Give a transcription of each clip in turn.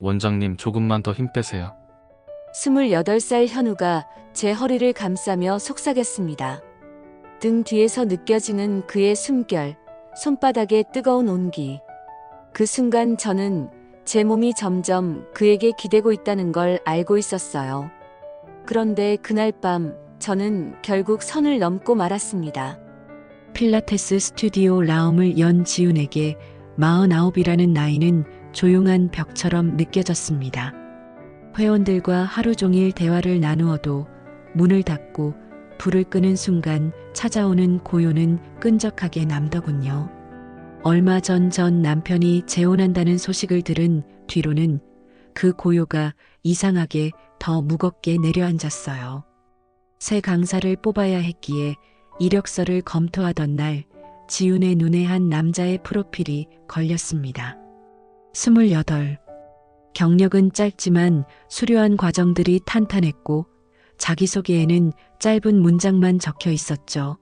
원장님, 조금만 더 힘 빼세요. 28살 현우가 제 허리를 감싸며 속삭였습니다. 등 뒤에서 느껴지는 그의 숨결, 손바닥의 뜨거운 온기. 그 순간 저는 제 몸이 점점 그에게 기대고 있다는 걸 알고 있었어요. 그런데 그날 밤 저는 결국 선을 넘고 말았습니다. 필라테스 스튜디오 라움을 연 지훈에게 49이라는 나이는 조용한 벽처럼 느껴졌습니다. 회원들과 하루 종일 대화를 나누어도 문을 닫고 불을 끄는 순간 찾아오는 고요는 끈적하게 남더군요. 얼마 전 남편이 재혼한다는 소식을 들은 뒤로는 그 고요가 이상하게 더 무겁게 내려앉았어요. 새 강사를 뽑아야 했기에 이력서를 검토하던 날 지훈의 눈에 한 남자의 프로필이 걸렸습니다. 28. 경력은 짧지만 수료한 과정들이 탄탄했고 자기소개에는 짧은 문장만 적혀 있었죠.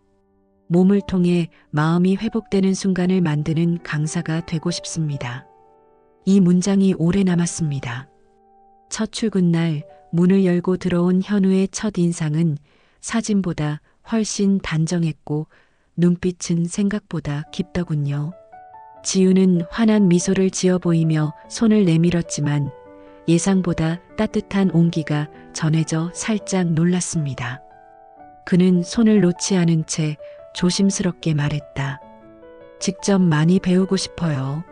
몸을 통해 마음이 회복되는 순간을 만드는 강사가 되고 싶습니다. 이 문장이 오래 남았습니다. 첫 출근 날 문을 열고 들어온 현우의 첫 인상은 사진보다 훨씬 단정했고 눈빛은 생각보다 깊더군요. 지우는 환한 미소를 지어 보이며 손을 내밀었지만 예상보다 따뜻한 온기가 전해져 살짝 놀랐습니다. 그는 손을 놓지 않은 채 조심스럽게 말했다. 직접 많이 배우고 싶어요.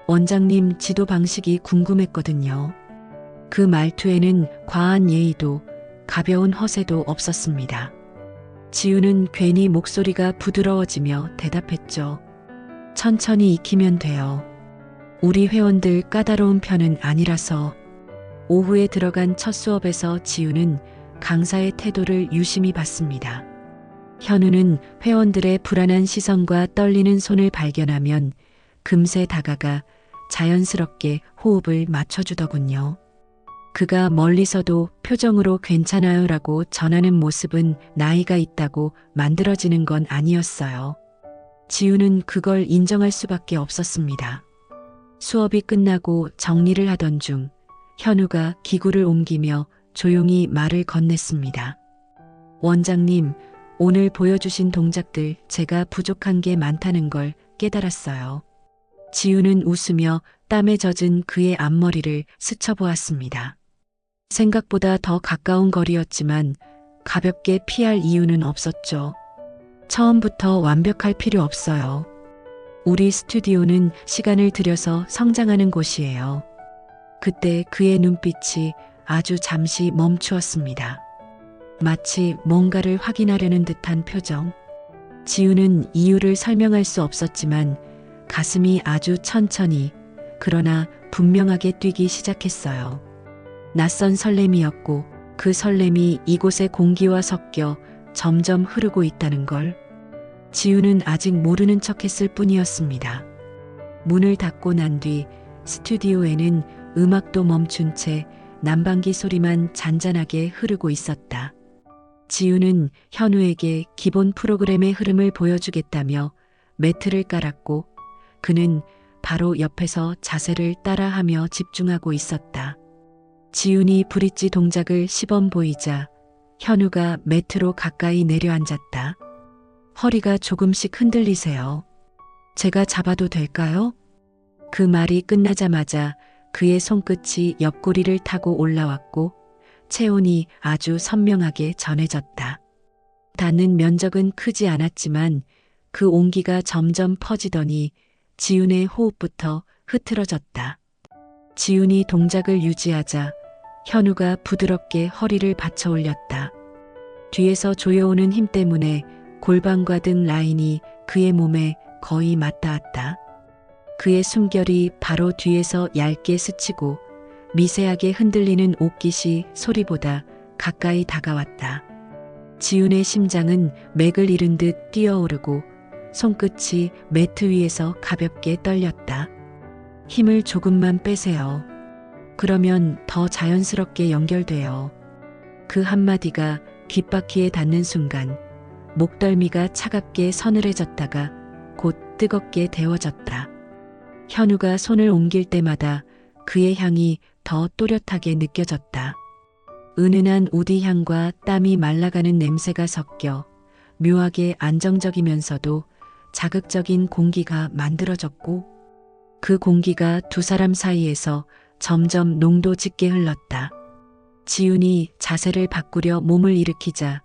원장님 지도 방식이 궁금했거든요. 그 말투에는 과한 예의도 가벼운 허세도 없었습니다. 지우는 괜히 목소리가 부드러워지며 대답했죠. 천천히 익히면 돼요. 우리 회원들 까다로운 편은 아니라서. 오후에 들어간 첫 수업에서 지우는 강사의 태도를 유심히 봤습니다. 현우는 회원들의 불안한 시선과 떨리는 손을 발견하면 금세 다가가 자연스럽게 호흡을 맞춰주더군요. 그가 멀리서도 표정으로 괜찮아요라고 전하는 모습은 나이가 있다고 만들어지는 건 아니었어요. 지우는 그걸 인정할 수밖에 없었습니다. 수업이 끝나고 정리를 하던 중 현우가 기구를 옮기며 조용히 말을 건넸습니다. 원장님, 오늘 보여주신 동작들 제가 부족한 게 많다는 걸 깨달았어요. 지우는 웃으며 땀에 젖은 그의 앞머리를 스쳐보았습니다. 생각보다 더 가까운 거리였지만 가볍게 피할 이유는 없었죠. 처음부터 완벽할 필요 없어요. 우리 스튜디오는 시간을 들여서 성장하는 곳이에요. 그때 그의 눈빛이 아주 잠시 멈추었습니다. 마치 뭔가를 확인하려는 듯한 표정. 지우는 이유를 설명할 수 없었지만 가슴이 아주 천천히 그러나 분명하게 뛰기 시작했어요. 낯선 설렘이었고 그 설렘이 이곳의 공기와 섞여 점점 흐르고 있다는 걸 지우는 아직 모르는 척했을 뿐이었습니다. 문을 닫고 난 뒤 스튜디오에는 음악도 멈춘 채 난방기 소리만 잔잔하게 흐르고 있었다. 지우는 현우에게 기본 프로그램의 흐름을 보여주겠다며 매트를 깔았고 그는 바로 옆에서 자세를 따라하며 집중하고 있었다. 지훈이 브릿지 동작을 시범 보이자 현우가 매트로 가까이 내려앉았다. 허리가 조금씩 흔들리세요. 제가 잡아도 될까요? 그 말이 끝나자마자 그의 손끝이 옆구리를 타고 올라왔고 체온이 아주 선명하게 전해졌다. 닿는 면적은 크지 않았지만 그 온기가 점점 퍼지더니 지훈의 호흡부터 흐트러졌다. 지훈이 동작을 유지하자 현우가 부드럽게 허리를 받쳐 올렸다. 뒤에서 조여오는 힘 때문에 골반과 등 라인이 그의 몸에 거의 맞닿았다. 그의 숨결이 바로 뒤에서 얇게 스치고 미세하게 흔들리는 옷깃이 소리보다 가까이 다가왔다. 지훈의 심장은 맥을 잃은 듯 뛰어오르고 손끝이 매트 위에서 가볍게 떨렸다. 힘을 조금만 빼세요. 그러면 더 자연스럽게 연결돼요. 그 한마디가 귓바퀴에 닿는 순간 목덜미가 차갑게 서늘해졌다가 곧 뜨겁게 데워졌다. 현우가 손을 옮길 때마다 그의 향이 더 또렷하게 느껴졌다. 은은한 우디 향과 땀이 말라가는 냄새가 섞여 묘하게 안정적이면서도 자극적인 공기가 만들어졌고 그 공기가 두 사람 사이에서 점점 농도 짙게 흘렀다. 지훈이 자세를 바꾸려 몸을 일으키자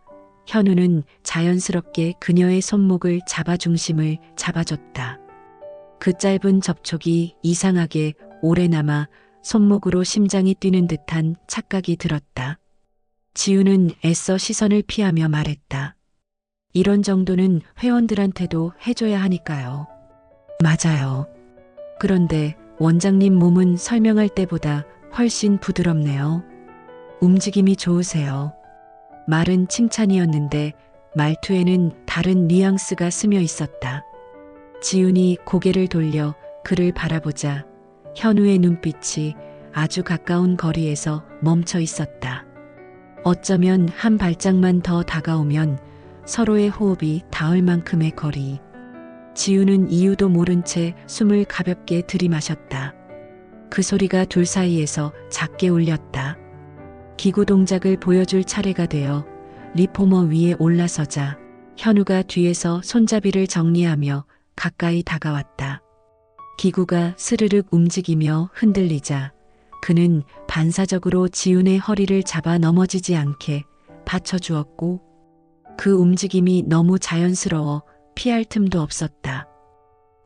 현우는 자연스럽게 그녀의 손목을 잡아 중심을 잡아줬다. 그 짧은 접촉이 이상하게 오래 남아 손목으로 심장이 뛰는 듯한 착각이 들었다. 지훈은 애써 시선을 피하며 말했다. 이런 정도는 회원들한테도 해줘야 하니까요. 맞아요. 그런데 원장님 몸은 설명할 때보다 훨씬 부드럽네요. 움직임이 좋으세요. 말은 칭찬이었는데 말투에는 다른 뉘앙스가 스며 있었다. 지훈이 고개를 돌려 그를 바라보자 현우의 눈빛이 아주 가까운 거리에서 멈춰 있었다. 어쩌면 한 발짝만 더 다가오면 서로의 호흡이 닿을 만큼의 거리. 지훈은 이유도 모른 채 숨을 가볍게 들이마셨다. 그 소리가 둘 사이에서 작게 울렸다. 기구 동작을 보여줄 차례가 되어 리포머 위에 올라서자 현우가 뒤에서 손잡이를 정리하며 가까이 다가왔다. 기구가 스르륵 움직이며 흔들리자 그는 반사적으로 지훈의 허리를 잡아 넘어지지 않게 받쳐주었고 그 움직임이 너무 자연스러워 피할 틈도 없었다.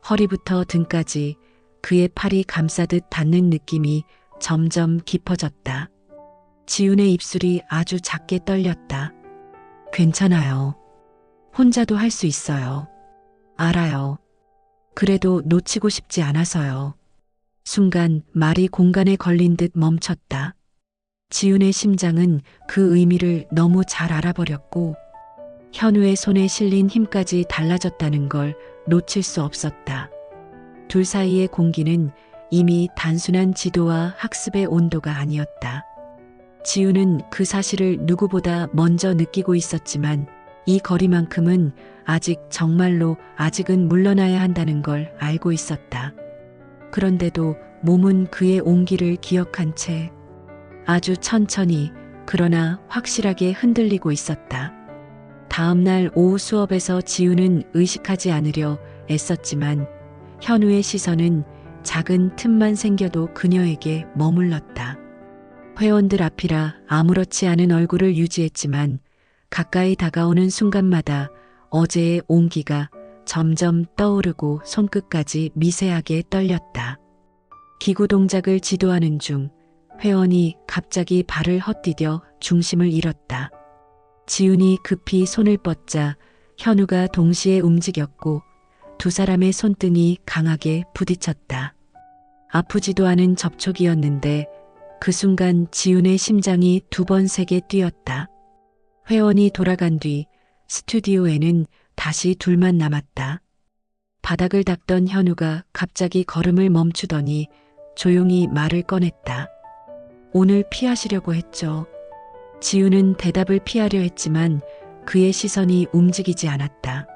허리부터 등까지 그의 팔이 감싸듯 닿는 느낌이 점점 깊어졌다. 지훈의 입술이 아주 작게 떨렸다. 괜찮아요. 혼자도 할 수 있어요. 알아요. 그래도 놓치고 싶지 않아서요. 순간 말이 공간에 걸린 듯 멈췄다. 지훈의 심장은 그 의미를 너무 잘 알아버렸고 현우의 손에 실린 힘까지 달라졌다는 걸 놓칠 수 없었다. 둘 사이의 공기는 이미 단순한 지도와 학습의 온도가 아니었다. 지훈은 그 사실을 누구보다 먼저 느끼고 있었지만 이 거리만큼은 정말로 아직은 물러나야 한다는 걸 알고 있었다. 그런데도 몸은 그의 온기를 기억한 채 아주 천천히 그러나 확실하게 흔들리고 있었다. 다음 날 오후 수업에서 지훈은 의식하지 않으려 애썼지만 현우의 시선은 작은 틈만 생겨도 그녀에게 머물렀다. 회원들 앞이라 아무렇지 않은 얼굴을 유지했지만 가까이 다가오는 순간마다 어제의 온기가 점점 떠오르고 손끝까지 미세하게 떨렸다. 기구 동작을 지도하는 중 회원이 갑자기 발을 헛디뎌 중심을 잃었다. 지훈이 급히 손을 뻗자 현우가 동시에 움직였고 두 사람의 손등이 강하게 부딪혔다. 아프지도 않은 접촉이었는데 그 순간 지훈의 심장이 두 번 세게 뛰었다. 회원이 돌아간 뒤 스튜디오에는 다시 둘만 남았다. 바닥을 닦던 현우가 갑자기 걸음을 멈추더니 조용히 말을 꺼냈다. 오늘 피하시려고 했죠. 지훈은 대답을 피하려 했지만 그의 시선이 움직이지 않았다.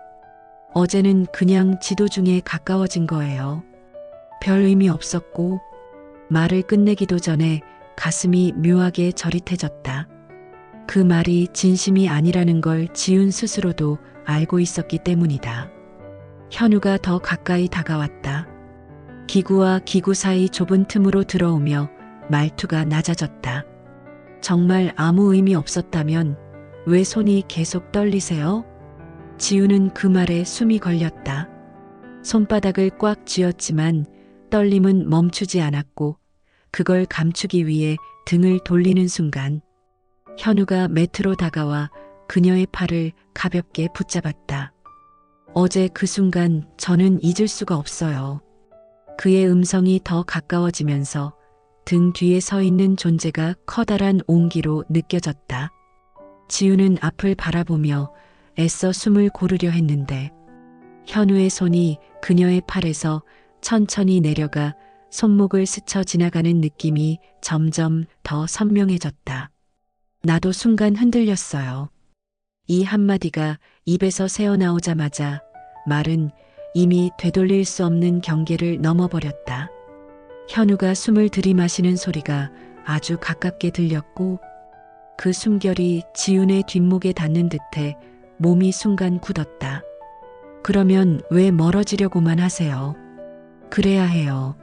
어제는 그냥 지도 중에 가까워진 거예요. 별 의미 없었고 말을 끝내기도 전에 가슴이 묘하게 저릿해졌다. 그 말이 진심이 아니라는 걸 지훈 스스로도 알고 있었기 때문이다. 현우가 더 가까이 다가왔다. 기구와 기구 사이 좁은 틈으로 들어오며 말투가 낮아졌다. 정말 아무 의미 없었다면 왜 손이 계속 떨리세요? 지훈은 그 말에 숨이 걸렸다. 손바닥을 꽉 쥐었지만 떨림은 멈추지 않았고 그걸 감추기 위해 등을 돌리는 순간 현우가 매트로 다가와 그녀의 팔을 가볍게 붙잡았다. 어제 그 순간 저는 잊을 수가 없어요. 그의 음성이 더 가까워지면서 등 뒤에 서 있는 존재가 커다란 온기로 느껴졌다. 지훈은 앞을 바라보며 애써 숨을 고르려 했는데 현우의 손이 그녀의 팔에서 천천히 내려가 손목을 스쳐 지나가는 느낌이 점점 더 선명해졌다. 나도 순간 흔들렸어요. 이 한마디가 입에서 새어나오자마자 말은 이미 되돌릴 수 없는 경계를 넘어버렸다. 현우가 숨을 들이마시는 소리가 아주 가깝게 들렸고 그 숨결이 지훈의 뒷목에 닿는 듯해 몸이 순간 굳었다. 그러면 왜 멀어지려고만 하세요? 그래야 해요.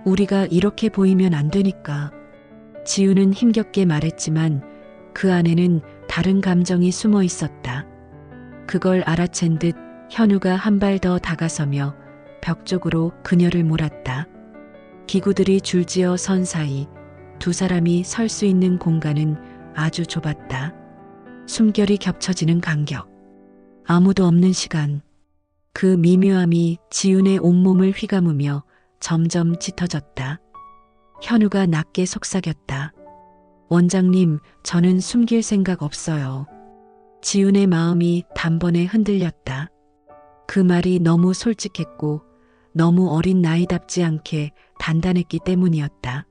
우리가 이렇게 보이면 안 되니까. 지훈은 힘겹게 말했지만 그 안에는 다른 감정이 숨어 있었다. 그걸 알아챈 듯 현우가 한 발 더 다가서며 벽 쪽으로 그녀를 몰았다. 기구들이 줄지어 선 사이 두 사람이 설 수 있는 공간은 아주 좁았다. 숨결이 겹쳐지는 간격. 아무도 없는 시간. 그 미묘함이 지훈의 온몸을 휘감으며 점점 짙어졌다. 현우가 낮게 속삭였다. 원장님, 저는 숨길 생각 없어요. 지훈의 마음이 단번에 흔들렸다. 그 말이 너무 솔직했고 너무 어린 나이답지 않게 단단했기 때문이었다.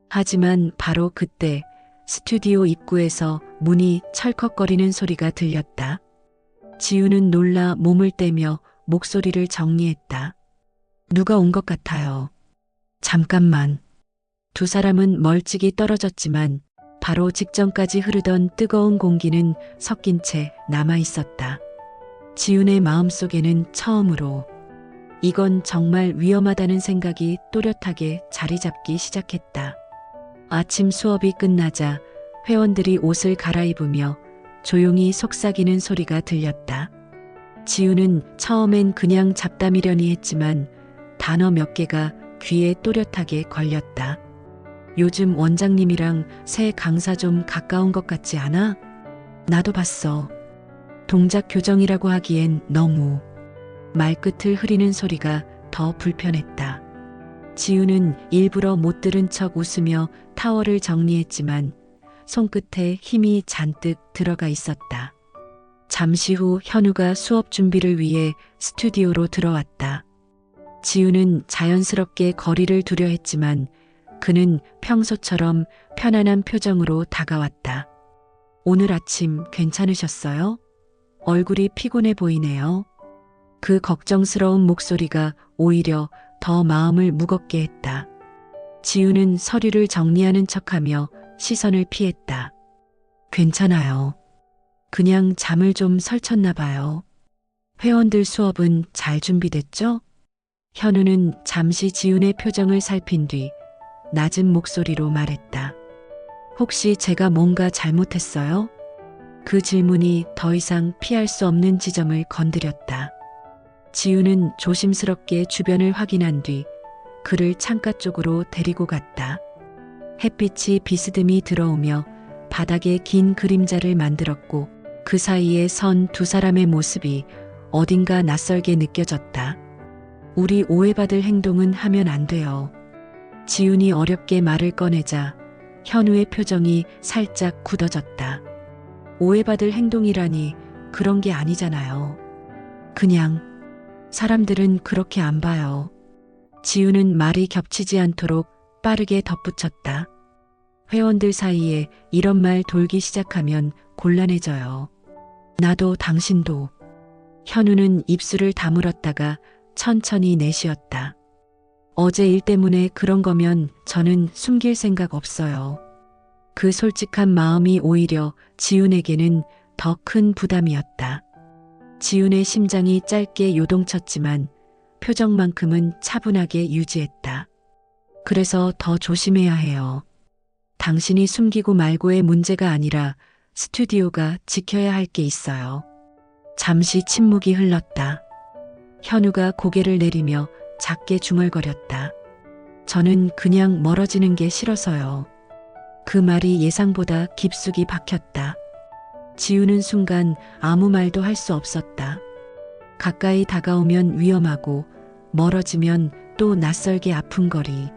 하지만 바로 그때 스튜디오 입구에서 문이 철컥거리는 소리가 들렸다. 지훈은 놀라 몸을 떼며 목소리를 정리했다. 누가 온 것 같아요. 잠깐만. 두 사람은 멀찍이 떨어졌지만 바로 직전까지 흐르던 뜨거운 공기는 섞인 채 남아 있었다. 지훈의 마음속에는 처음으로 이건 정말 위험하다는 생각이 또렷하게 자리 잡기 시작했다. 아침 수업이 끝나자 회원들이 옷을 갈아입으며 조용히 속삭이는 소리가 들렸다. 지훈은 처음엔 그냥 잡담이려니 했지만 단어 몇 개가 귀에 또렷하게 걸렸다. 요즘 원장님이랑 새 강사 좀 가까운 것 같지 않아? 나도 봤어. 동작 교정이라고 하기엔 너무. 말끝을 흐리는 소리가 더 불편했다. 지훈은 일부러 못 들은 척 웃으며 타월을 정리했지만 손끝에 힘이 잔뜩 들어가 있었다. 잠시 후 현우가 수업 준비를 위해 스튜디오로 들어왔다. 지훈은 자연스럽게 거리를 두려 했지만 그는 평소처럼 편안한 표정으로 다가왔다. 오늘 아침 괜찮으셨어요? 얼굴이 피곤해 보이네요. 그 걱정스러운 목소리가 오히려 더 마음을 무겁게 했다. 지훈은 서류를 정리하는 척하며 시선을 피했다. 괜찮아요. 그냥 잠을 좀 설쳤나 봐요. 회원들 수업은 잘 준비됐죠? 현우는 잠시 지훈의 표정을 살핀 뒤 낮은 목소리로 말했다. 혹시 제가 뭔가 잘못했어요? 그 질문이 더 이상 피할 수 없는 지점을 건드렸다. 지훈은 조심스럽게 주변을 확인한 뒤 그를 창가 쪽으로 데리고 갔다. 햇빛이 비스듬히 들어오며 바닥에 긴 그림자를 만들었고 그 사이에 선 두 사람의 모습이 어딘가 낯설게 느껴졌다. 우리 오해받을 행동은 하면 안 돼요. 지훈이 어렵게 말을 꺼내자 현우의 표정이 살짝 굳어졌다. 오해받을 행동이라니 그런 게 아니잖아요. 그냥 사람들은 그렇게 안 봐요. 지훈은 말이 겹치지 않도록 빠르게 덧붙였다. 회원들 사이에 이런 말 돌기 시작하면 곤란해져요. 나도 당신도. 현우는 입술을 다물었다가 천천히 내쉬었다. 어제 일 때문에 그런 거면 저는 숨길 생각 없어요. 그 솔직한 마음이 오히려 지훈에게는 더 큰 부담이었다. 지훈의 심장이 짧게 요동쳤지만 표정만큼은 차분하게 유지했다. 그래서 더 조심해야 해요. 당신이 숨기고 말고의 문제가 아니라 스튜디오가 지켜야 할 게 있어요. 잠시 침묵이 흘렀다. 현우가 고개를 내리며 작게 중얼거렸다. 저는 그냥 멀어지는 게 싫어서요. 그 말이 예상보다 깊숙이 박혔다. 지우는 순간 아무 말도 할 수 없었다. 가까이 다가오면 위험하고 멀어지면 또 낯설게 아픈 거리.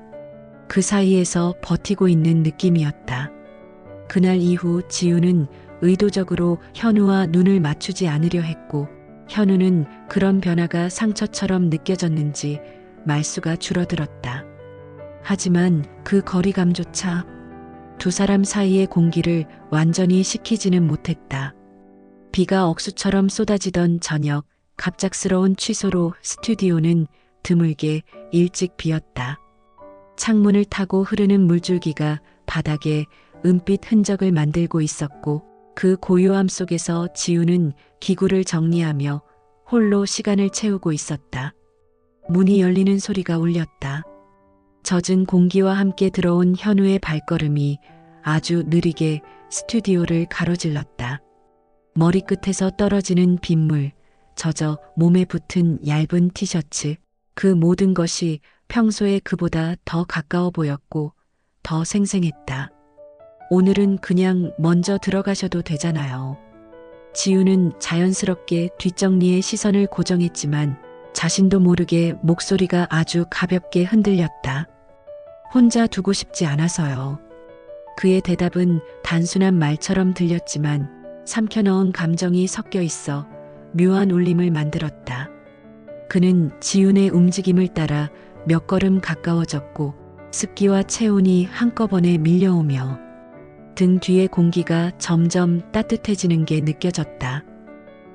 그 사이에서 버티고 있는 느낌이었다. 그날 이후 지우는 의도적으로 현우와 눈을 맞추지 않으려 했고 현우는 그런 변화가 상처처럼 느껴졌는지 말수가 줄어들었다. 하지만 그 거리감조차 두 사람 사이의 공기를 완전히 식히지는 못했다. 비가 억수처럼 쏟아지던 저녁, 갑작스러운 취소로 스튜디오는 드물게 일찍 비었다. 창문을 타고 흐르는 물줄기가 바닥에 은빛 흔적을 만들고 있었고 그 고요함 속에서 지우는 기구를 정리하며 홀로 시간을 채우고 있었다. 문이 열리는 소리가 울렸다. 젖은 공기와 함께 들어온 현우의 발걸음이 아주 느리게 스튜디오를 가로질렀다. 머리끝에서 떨어지는 빗물, 젖어 몸에 붙은 얇은 티셔츠, 그 모든 것이 평소에 그보다 더 가까워 보였고 더 생생했다. 오늘은 그냥 먼저 들어가셔도 되잖아요. 지우는 자연스럽게 뒷정리에 시선을 고정했지만 자신도 모르게 목소리가 아주 가볍게 흔들렸다. 혼자 두고 싶지 않아서요. 그의 대답은 단순한 말처럼 들렸지만 삼켜넣은 감정이 섞여 있어 묘한 울림을 만들었다. 그는 지훈의 움직임을 따라 몇 걸음 가까워졌고 습기와 체온이 한꺼번에 밀려오며 등 뒤의 공기가 점점 따뜻해지는 게 느껴졌다.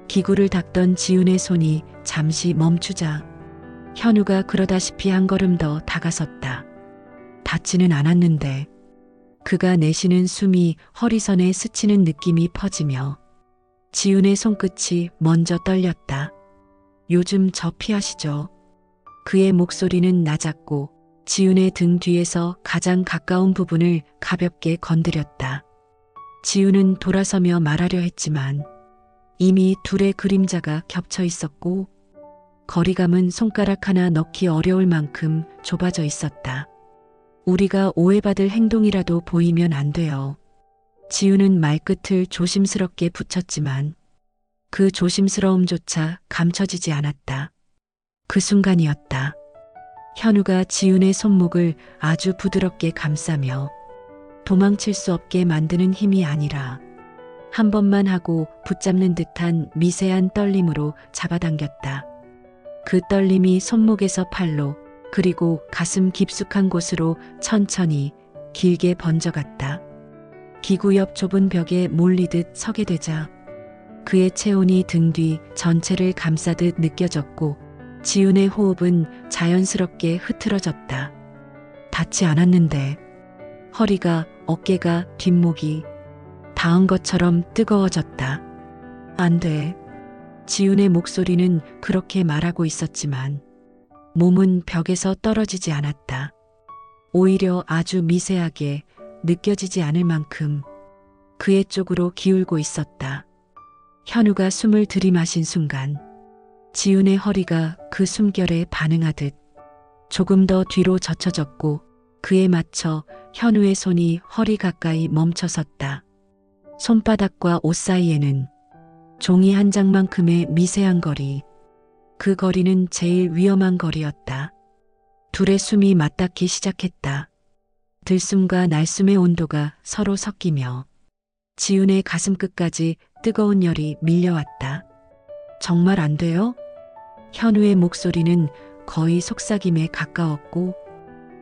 기구를 닦던 지훈의 손이 잠시 멈추자 현우가 그러다시피 한 걸음 더 다가섰다. 닿지는 않았는데 그가 내쉬는 숨이 허리선에 스치는 느낌이 퍼지며 지훈의 손끝이 먼저 떨렸다. 요즘 저 피하시죠? 그의 목소리는 낮았고 지훈의 등 뒤에서 가장 가까운 부분을 가볍게 건드렸다. 지훈은 돌아서며 말하려 했지만 이미 둘의 그림자가 겹쳐 있었고 거리감은 손가락 하나 넣기 어려울 만큼 좁아져 있었다. 우리가 오해받을 행동이라도 보이면 안 돼요. 지훈은 말끝을 조심스럽게 붙였지만 그 조심스러움조차 감춰지지 않았다. 그 순간이었다. 현우가 지훈의 손목을 아주 부드럽게 감싸며 도망칠 수 없게 만드는 힘이 아니라 한 번만 하고 붙잡는 듯한 미세한 떨림으로 잡아당겼다. 그 떨림이 손목에서 팔로 그리고 가슴 깊숙한 곳으로 천천히 길게 번져갔다. 기구 옆 좁은 벽에 몰리듯 서게 되자 그의 체온이 등 뒤 전체를 감싸듯 느껴졌고 지훈의 호흡은 자연스럽게 흐트러졌다. 닿지 않았는데 허리가, 어깨가, 뒷목이 닿은 것처럼 뜨거워졌다. 안 돼. 지훈의 목소리는 그렇게 말하고 있었지만 몸은 벽에서 떨어지지 않았다. 오히려 아주 미세하게 느껴지지 않을 만큼 그의 쪽으로 기울고 있었다. 현우가 숨을 들이마신 순간 지훈의 허리가 그 숨결에 반응하듯 조금 더 뒤로 젖혀졌고 그에 맞춰 현우의 손이 허리 가까이 멈춰섰다. 손바닥과 옷 사이에는 종이 한 장만큼의 미세한 거리, 그 거리는 제일 위험한 거리였다. 둘의 숨이 맞닿기 시작했다. 들숨과 날숨의 온도가 서로 섞이며 지훈의 가슴 끝까지 뜨거운 열이 밀려왔다. 정말 안 돼요? 현우의 목소리는 거의 속삭임에 가까웠고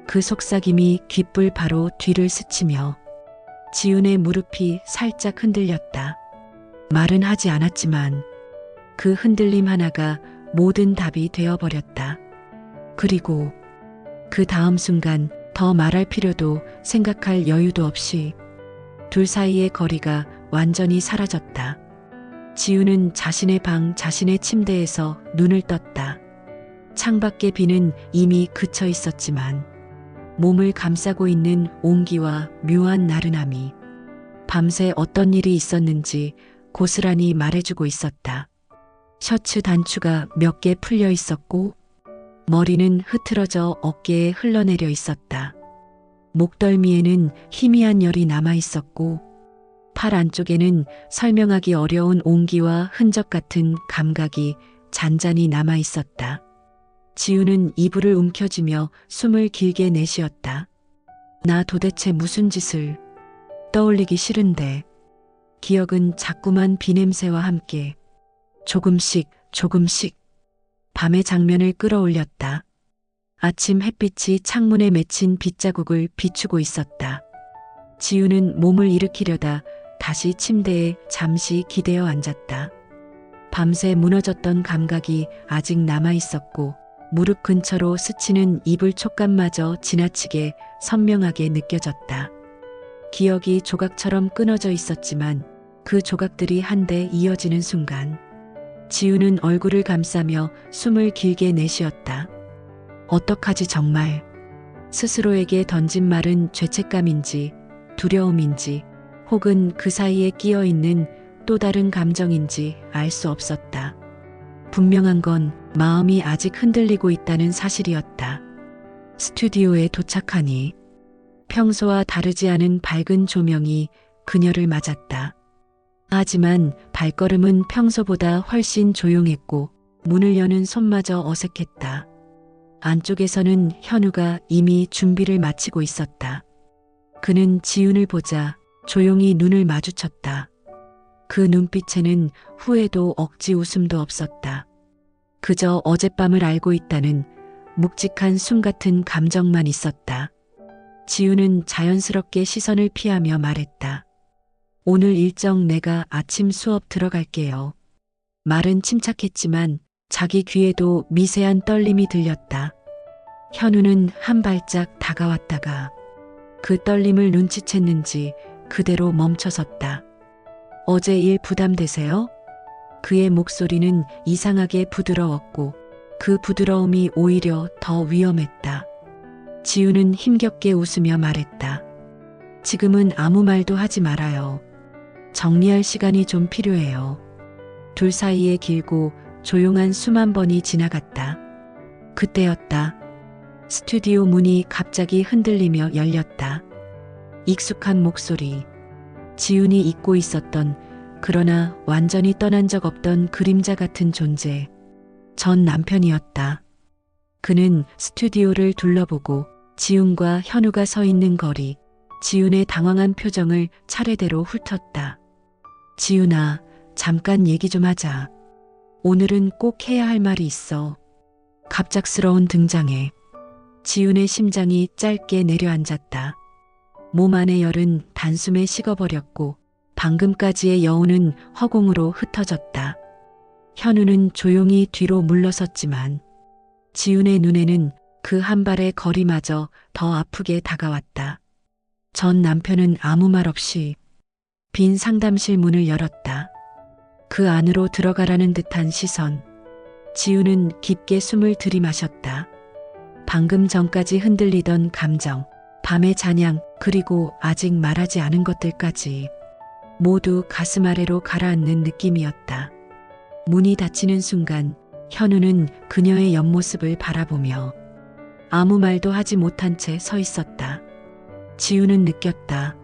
그 속삭임이 귓불 바로 뒤를 스치며 지훈의 무릎이 살짝 흔들렸다. 말은 하지 않았지만 그 흔들림 하나가 모든 답이 되어버렸다. 그리고 그 다음 순간 더 말할 필요도 생각할 여유도 없이 둘 사이의 거리가 완전히 사라졌다. 지훈은 자신의 방, 자신의 침대에서 눈을 떴다. 창밖의 비는 이미 그쳐 있었지만 몸을 감싸고 있는 온기와 묘한 나른함이 밤새 어떤 일이 있었는지 고스란히 말해주고 있었다. 셔츠 단추가 몇 개 풀려 있었고 머리는 흐트러져 어깨에 흘러내려 있었다. 목덜미에는 희미한 열이 남아 있었고 팔 안쪽에는 설명하기 어려운 온기와 흔적 같은 감각이 잔잔히 남아 있었다. 지우는 이불을 움켜쥐며 숨을 길게 내쉬었다. 나 도대체 무슨 짓을. 떠올리기 싫은데 기억은 자꾸만 비냄새와 함께 조금씩 밤의 장면을 끌어올렸다. 아침 햇빛이 창문에 맺힌 빗자국을 비추고 있었다. 지우는 몸을 일으키려다 다시 침대에 잠시 기대어 앉았다. 밤새 무너졌던 감각이 아직 남아 있었고 무릎 근처로 스치는 이불 촉감마저 지나치게 선명하게 느껴졌다. 기억이 조각처럼 끊어져 있었지만 그 조각들이 한데 이어지는 순간 지우는 얼굴을 감싸며 숨을 길게 내쉬었다. 어떡하지 정말. 스스로에게 던진 말은 죄책감인지 두려움인지 혹은 그 사이에 끼어 있는 또 다른 감정인지 알 수 없었다. 분명한 건 마음이 아직 흔들리고 있다는 사실이었다. 스튜디오에 도착하니 평소와 다르지 않은 밝은 조명이 그녀를 맞았다. 하지만 발걸음은 평소보다 훨씬 조용했고 문을 여는 손마저 어색했다. 안쪽에서는 현우가 이미 준비를 마치고 있었다. 그는 지훈을 보자 조용히 눈을 마주쳤다. 그 눈빛에는 후회도 억지 웃음도 없었다. 그저 어젯밤을 알고 있다는 묵직한 숨 같은 감정만 있었다. 지훈은 자연스럽게 시선을 피하며 말했다. 오늘 일정 내가 아침 수업 들어갈게요. 말은 침착했지만 자기 귀에도 미세한 떨림이 들렸다. 현우는 한 발짝 다가왔다가 그 떨림을 눈치챘는지 그대로 멈춰섰다. 어제 일 부담되세요? 그의 목소리는 이상하게 부드러웠고 그 부드러움이 오히려 더 위험했다. 지우는 힘겹게 웃으며 말했다. 지금은 아무 말도 하지 말아요. 정리할 시간이 좀 필요해요. 둘 사이에 길고 조용한 숨 한 번이 지나갔다. 그때였다. 스튜디오 문이 갑자기 흔들리며 열렸다. 익숙한 목소리. 지훈이 잊고 있었던 그러나 완전히 떠난 적 없던 그림자 같은 존재. 전 남편이었다. 그는 스튜디오를 둘러보고 지훈과 현우가 서 있는 거리, 지훈의 당황한 표정을 차례대로 훑었다. 지훈아, 잠깐 얘기 좀 하자. 오늘은 꼭 해야 할 말이 있어. 갑작스러운 등장에 지훈의 심장이 짧게 내려앉았다. 몸 안의 열은 단숨에 식어버렸고 방금까지의 여운은 허공으로 흩어졌다. 현우는 조용히 뒤로 물러섰지만 지훈의 눈에는 그 한 발의 거리마저 더 아프게 다가왔다. 전 남편은 아무 말 없이 빈 상담실 문을 열었다. 그 안으로 들어가라는 듯한 시선. 지훈은 깊게 숨을 들이마셨다. 방금 전까지 흔들리던 감정, 밤의 잔향, 그리고 아직 말하지 않은 것들까지 모두 가슴 아래로 가라앉는 느낌이었다. 문이 닫히는 순간 현우는 그녀의 옆모습을 바라보며 아무 말도 하지 못한 채 서 있었다. 지우는 느꼈다.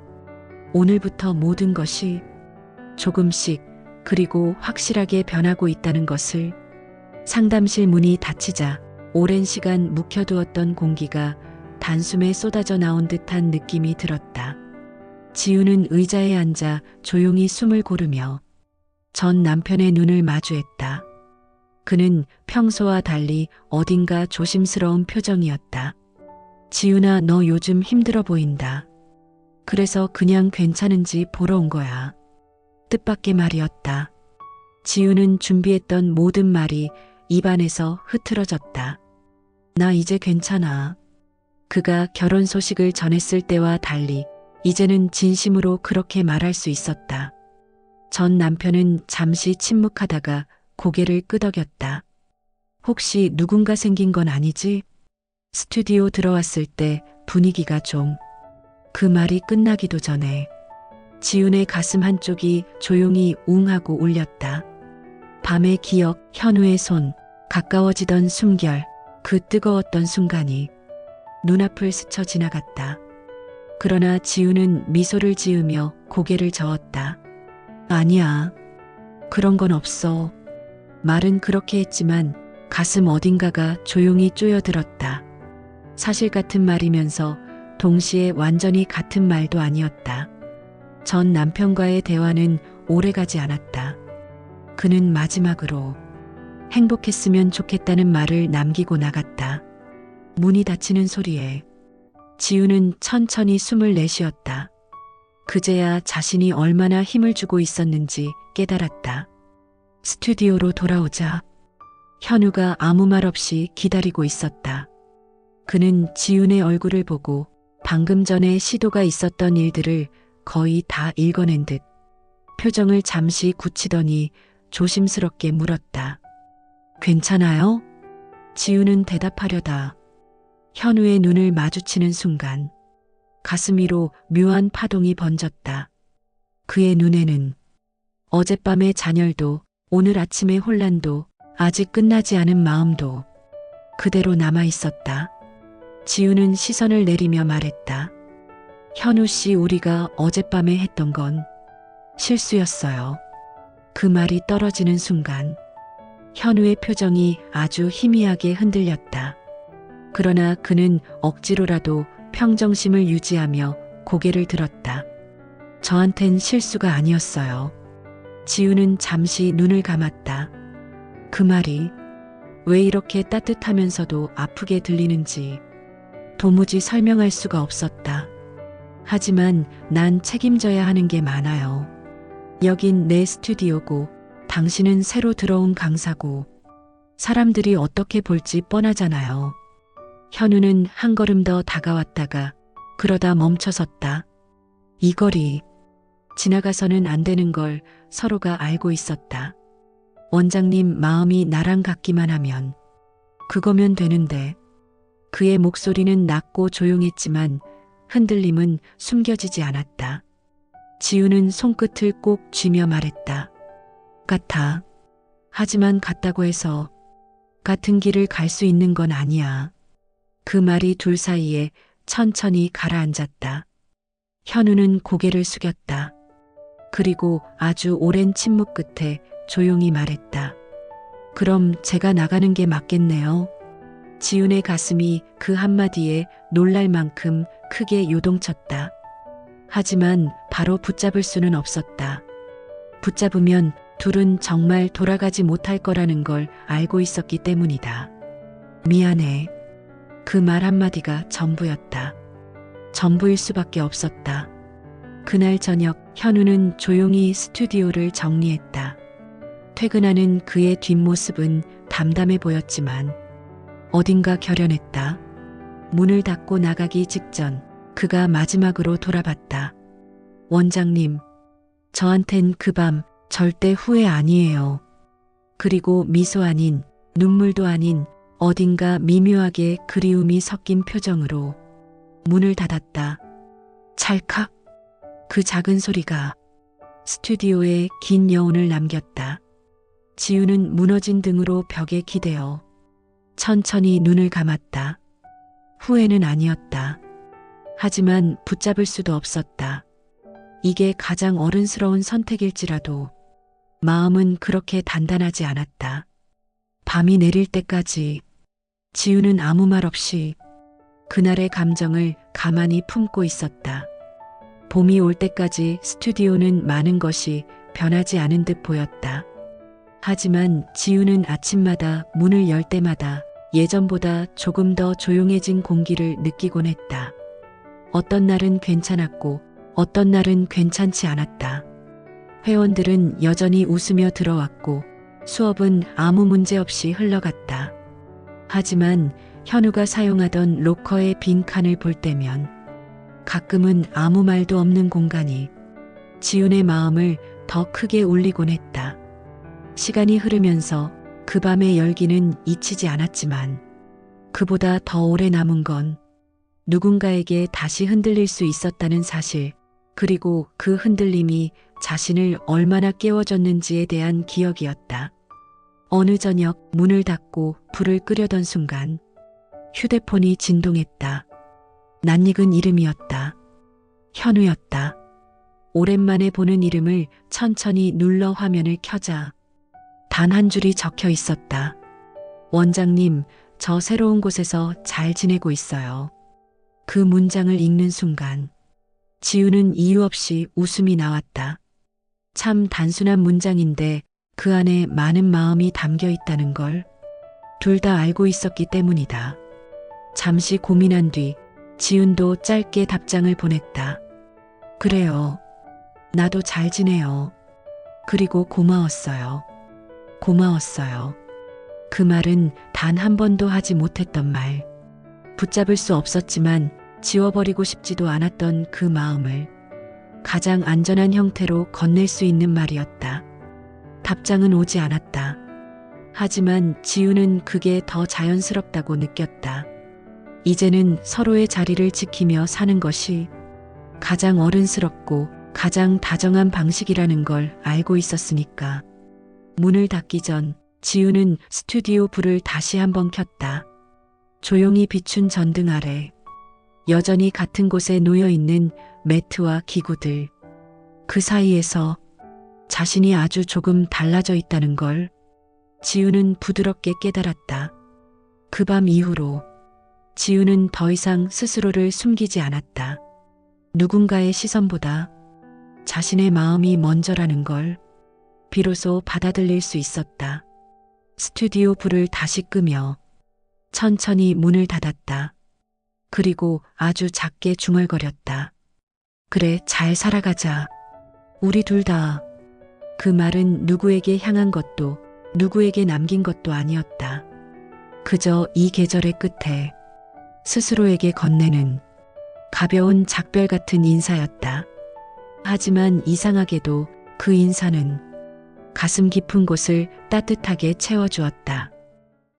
오늘부터 모든 것이 조금씩 그리고 확실하게 변하고 있다는 것을. 상담실 문이 닫히자 오랜 시간 묵혀두었던 공기가 단숨에 쏟아져 나온 듯한 느낌이 들었다. 지우는 의자에 앉아 조용히 숨을 고르며 전 남편의 눈을 마주했다. 그는 평소와 달리 어딘가 조심스러운 표정이었다. 지훈아, 너 요즘 힘들어 보인다. 그래서 그냥 괜찮은지 보러 온 거야. 뜻밖의 말이었다. 지훈은 준비했던 모든 말이 입안에서 흐트러졌다. 나 이제 괜찮아. 그가 결혼 소식을 전했을 때와 달리 이제는 진심으로 그렇게 말할 수 있었다. 전 남편은 잠시 침묵하다가 고개를 끄덕였다. 혹시 누군가 생긴 건 아니지? 스튜디오 들어왔을 때 분위기가 좀. 그 말이 끝나기도 전에 지훈의 가슴 한쪽이 조용히 웅하고 울렸다. 밤의 기억, 현우의 손, 가까워지던 숨결, 그 뜨거웠던 순간이 눈앞을 스쳐 지나갔다. 그러나 지훈은 미소를 지으며 고개를 저었다. 아니야. 그런 건 없어. 말은 그렇게 했지만 가슴 어딘가가 조용히 쪼여들었다. 사실 같은 말이면서 동시에 완전히 같은 말도 아니었다. 전 남편과의 대화는 오래가지 않았다. 그는 마지막으로 행복했으면 좋겠다는 말을 남기고 나갔다. 문이 닫히는 소리에 지우는 천천히 숨을 내쉬었다. 그제야 자신이 얼마나 힘을 주고 있었는지 깨달았다. 스튜디오로 돌아오자 현우가 아무 말 없이 기다리고 있었다. 그는 지훈의 얼굴을 보고 방금 전에 시도가 있었던 일들을 거의 다 읽어낸 듯 표정을 잠시 굳히더니 조심스럽게 물었다. 괜찮아요? 지우는 대답하려다 현우의 눈을 마주치는 순간 가슴 위로 묘한 파동이 번졌다. 그의 눈에는 어젯밤의 잔열도 오늘 아침의 혼란도 아직 끝나지 않은 마음도 그대로 남아 있었다. 지우는 시선을 내리며 말했다. 현우 씨, 우리가 어젯밤에 했던 건 실수였어요. 그 말이 떨어지는 순간 현우의 표정이 아주 희미하게 흔들렸다. 그러나 그는 억지로라도 평정심을 유지하며 고개를 들었다. 저한텐 실수가 아니었어요. 지우는 잠시 눈을 감았다. 그 말이 왜 이렇게 따뜻하면서도 아프게 들리는지 도무지 설명할 수가 없었다. 하지만 난 책임져야 하는 게 많아요. 여긴 내 스튜디오고 당신은 새로 들어온 강사고 사람들이 어떻게 볼지 뻔하잖아요. 현우는 한 걸음 더 다가왔다가 그러다 멈춰섰다. 이 거리 지나가서는 안 되는 걸 서로가 알고 있었다. 원장님 마음이 나랑 같기만 하면 그거면 되는데. 그의 목소리는 낮고 조용했지만 흔들림은 숨겨지지 않았다. 지우는 손끝을 꼭 쥐며 말했다. 같아. 하지만 같다고 해서 같은 길을 갈 수 있는 건 아니야. 그 말이 둘 사이에 천천히 가라앉았다. 현우는 고개를 숙였다. 그리고 아주 오랜 침묵 끝에 조용히 말했다. 그럼 제가 나가는 게 맞겠네요. 지훈의 가슴이 그 한마디에 놀랄 만큼 크게 요동쳤다. 하지만 바로 붙잡을 수는 없었다. 붙잡으면 둘은 정말 돌아가지 못할 거라는 걸 알고 있었기 때문이다. 미안해. 그 말 한마디가 전부였다. 전부일 수밖에 없었다. 그날 저녁 현우는 조용히 스튜디오를 정리했다. 퇴근하는 그의 뒷모습은 담담해 보였지만 어딘가 결연했다. 문을 닫고 나가기 직전 그가 마지막으로 돌아봤다. 원장님, 저한텐 그 밤 절대 후회 아니에요. 그리고 미소 아닌 눈물도 아닌 어딘가 미묘하게 그리움이 섞인 표정으로 문을 닫았다. 찰칵. 그 작은 소리가 스튜디오에 긴 여운을 남겼다. 지우는 무너진 등으로 벽에 기대어 천천히 눈을 감았다. 후회는 아니었다. 하지만 붙잡을 수도 없었다. 이게 가장 어른스러운 선택일지라도 마음은 그렇게 단단하지 않았다. 밤이 내릴 때까지 지우는 아무 말 없이 그날의 감정을 가만히 품고 있었다. 봄이 올 때까지 스튜디오는 많은 것이 변하지 않은 듯 보였다. 하지만 지우는 아침마다 문을 열 때마다 예전보다 조금 더 조용해진 공기를 느끼곤 했다. 어떤 날은 괜찮았고 어떤 날은 괜찮지 않았다. 회원들은 여전히 웃으며 들어왔고 수업은 아무 문제 없이 흘러갔다. 하지만 현우가 사용하던 로커의 빈 칸을 볼 때면 가끔은 아무 말도 없는 공간이 지훈의 마음을 더 크게 울리곤 했다. 시간이 흐르면서 그 밤의 열기는 잊히지 않았지만 그보다 더 오래 남은 건 누군가에게 다시 흔들릴 수 있었다는 사실, 그리고 그 흔들림이 자신을 얼마나 깨워줬는지에 대한 기억이었다. 어느 저녁 문을 닫고 불을 끄려던 순간 휴대폰이 진동했다. 낯익은 이름이었다. 현우였다. 오랜만에 보는 이름을 천천히 눌러 화면을 켜자 단 한 줄이 적혀 있었다. 원장님, 저 새로운 곳에서 잘 지내고 있어요. 그 문장을 읽는 순간 지우는 이유 없이 웃음이 나왔다. 참 단순한 문장인데 그 안에 많은 마음이 담겨 있다는 걸 둘 다 알고 있었기 때문이다. 잠시 고민한 뒤 지훈도 짧게 답장을 보냈다. 그래요. 나도 잘 지내요. 그리고 고마웠어요. 고마웠어요. 그 말은 단 한 번도 하지 못했던 말. 붙잡을 수 없었지만 지워버리고 싶지도 않았던 그 마음을 가장 안전한 형태로 건넬 수 있는 말이었다. 답장은 오지 않았다. 하지만 지우는 그게 더 자연스럽다고 느꼈다. 이제는 서로의 자리를 지키며 사는 것이 가장 어른스럽고 가장 다정한 방식이라는 걸 알고 있었으니까. 문을 닫기 전 지우는 스튜디오 불을 다시 한번 켰다. 조용히 비춘 전등 아래 여전히 같은 곳에 놓여 있는 매트와 기구들. 그 사이에서 자신이 아주 조금 달라져 있다는 걸 지우는 부드럽게 깨달았다. 그 밤 이후로 지우는 더 이상 스스로를 숨기지 않았다. 누군가의 시선보다 자신의 마음이 먼저라는 걸 비로소 받아들일 수 있었다. 스튜디오 불을 다시 끄며 천천히 문을 닫았다. 그리고 아주 작게 중얼거렸다. 그래, 잘 살아가자. 우리 둘 다. 그 말은 누구에게 향한 것도 누구에게 남긴 것도 아니었다. 그저 이 계절의 끝에 스스로에게 건네는 가벼운 작별 같은 인사였다. 하지만 이상하게도 그 인사는 가슴 깊은 곳을 따뜻하게 채워주었다.